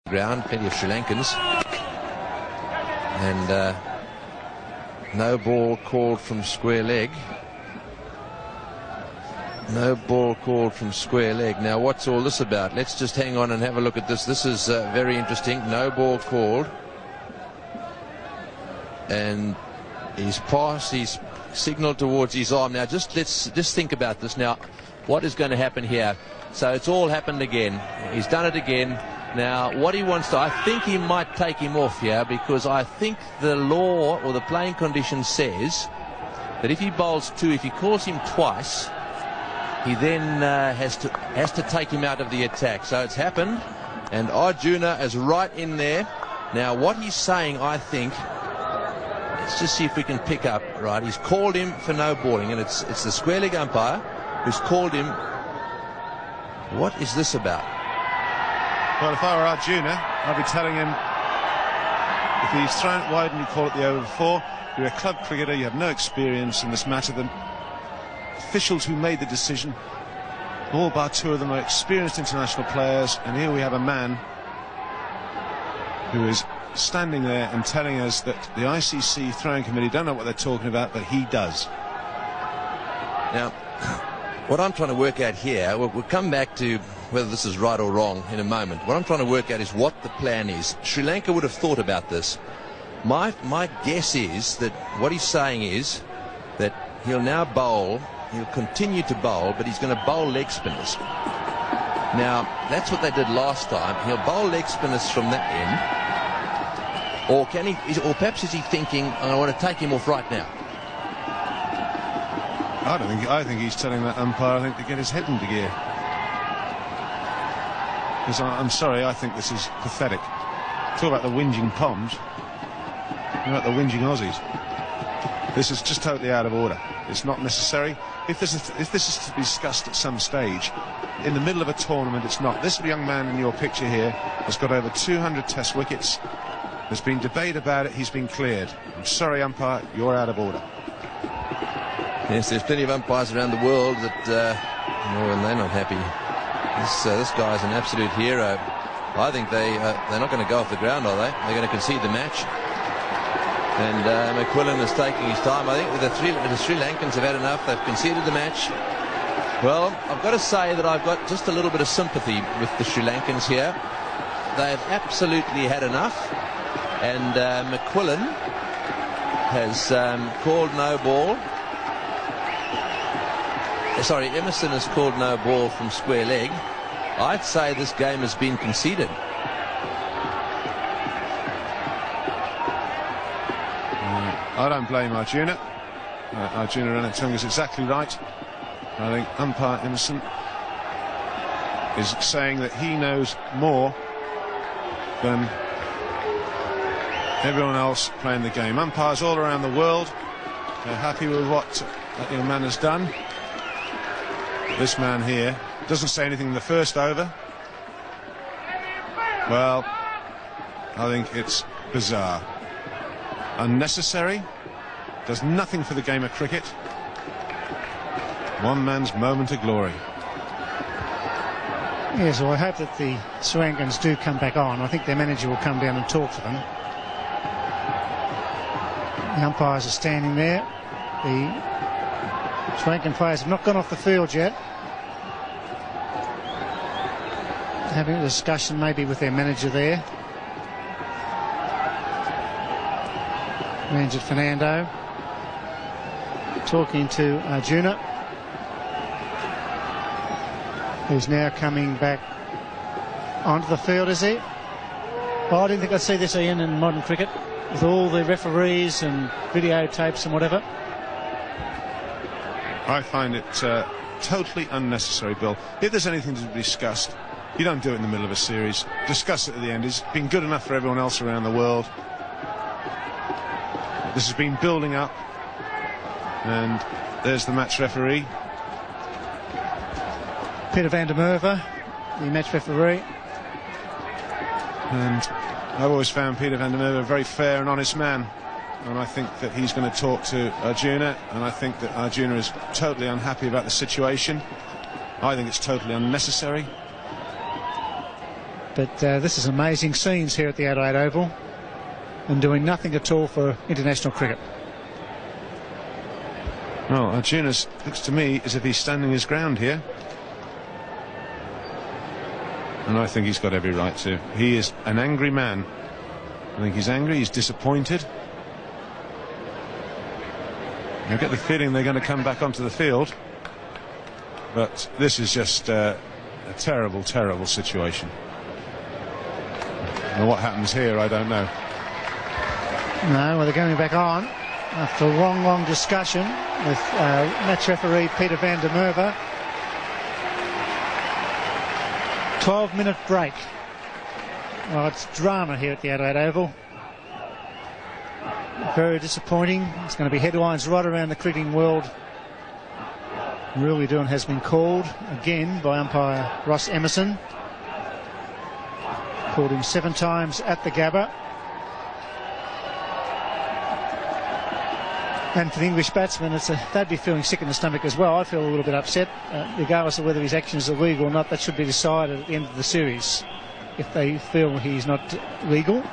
ground, plenty of Sri Lankans, and no ball called from square leg. No ball called from square leg. Now, what's all this about? Let's just hang on and have a look at this. This is very interesting. No ball called, and he's passed. He's signalled towards his arm. Now, let's think about this. Now, what is going to happen here? So it's all happened again. He's done it again. Now, what he wants to, I think he might take him off here, because I think the law or the playing condition says that if he bowls two, if he calls him twice, he then has to take him out of the attack. So it's happened, and Arjuna is right in there. Now, what he's saying, I think, let's just see if we can pick up. Right, he's called him for no balling, and it's the square leg umpire who's called him. What is this about? Well, if I were Arjuna, I'd be telling him, if he's thrown it wide and you call it the over four, you're a club cricketer, you have no experience in this matter. The officials who made the decision, all bar two of them, are experienced international players, and here we have a man who is standing there and telling us that the ICC throwing committee don't know what they're talking about, but he does. Now, what I'm trying to work out here, we'll come back to whether this is right or wrong in a moment. What I'm trying to work out is what the plan is. Sri Lanka would have thought about this. My guess is that what he's saying is that he'll now bowl, he'll continue to bowl, but he's going to bowl leg spinners. Now, that's what they did last time. He'll bowl leg spinners from that end. Or can he, or perhaps is he thinking, I want to take him off right now? I think he's telling that umpire, I think, to get his head into gear. Because I'm sorry, I think this is pathetic. Talk about the whinging Poms. Talk about the whinging Aussies. This is just totally out of order. It's not necessary. If this is to be discussed at some stage, in the middle of a tournament, it's not. This young man in your picture here has got over 200 test wickets. There's been debate about it. He's been cleared. I'm sorry, umpire, you're out of order. Yes, there's plenty of umpires around the world that, and they're not happy. This guy's an absolute hero. I think they're not going to go off the ground, are they? They're going to concede the match. And McQuillan is taking his time. I think the Sri Lankans have had enough. They've conceded the match. Well, I've got to say that I've got just a little bit of sympathy with the Sri Lankans here. They've absolutely had enough. And McQuillan has called no ball. Sorry, Emerson has called no ball from square leg. I'd say this game has been conceded. I don't blame Arjuna. Arjuna Ranathunga is exactly right. I think umpire Emerson is saying that he knows more than everyone else playing the game. Umpires all around the world, they're happy with what that young man has done. This man here doesn't say anything in the first over. Well, I think it's bizarre. Unnecessary. Does nothing for the game of cricket. One man's moment of glory. Yes, well, I hope that the Sri Lankans do come back on. I think their manager will come down and talk to them. The umpires are standing there. The Sri Lankan players have not gone off the field yet. Having a discussion maybe with their manager there. Manager Fernando talking to Arjuna, who's now coming back onto the field, is he? Well, I didn't think I'd see this, Ian, in modern cricket, with all the referees and videotapes and whatever. I find it totally unnecessary, Bill. If there's anything to be discussed, you don't do it in the middle of a series. Discuss it at the end. It's been good enough for everyone else around the world. This has been building up. And there's the match referee. Peter van der Merwe, the match referee. And I've always found Peter van der Merwe a very fair and honest man. And I think that he's going to talk to Arjuna. And I think that Arjuna is totally unhappy about the situation. I think it's totally unnecessary. But this is amazing scenes here at the Adelaide Oval, and doing nothing at all for international cricket. Well, Arjuna looks to me as if he's standing his ground here. And I think he's got every right to. He is an angry man. I think he's angry, he's disappointed. I get the feeling they're going to come back onto the field. But this is just a terrible, terrible situation. And what happens here, I don't know. No, well, they're going back on after a long, long discussion with match referee Peter van der Merwe. 12-minute break. Oh, it's drama here at the Adelaide Oval. Very disappointing. It's going to be headlines right around the cricketing world. Muralitharan has been called again by umpire Ross Emerson. Called him 7 times at the Gabba. And for the English batsmen, they'd be feeling sick in the stomach as well. I feel a little bit upset. Regardless of whether his actions are legal or not, that should be decided at the end of the series. If they feel he's not legal,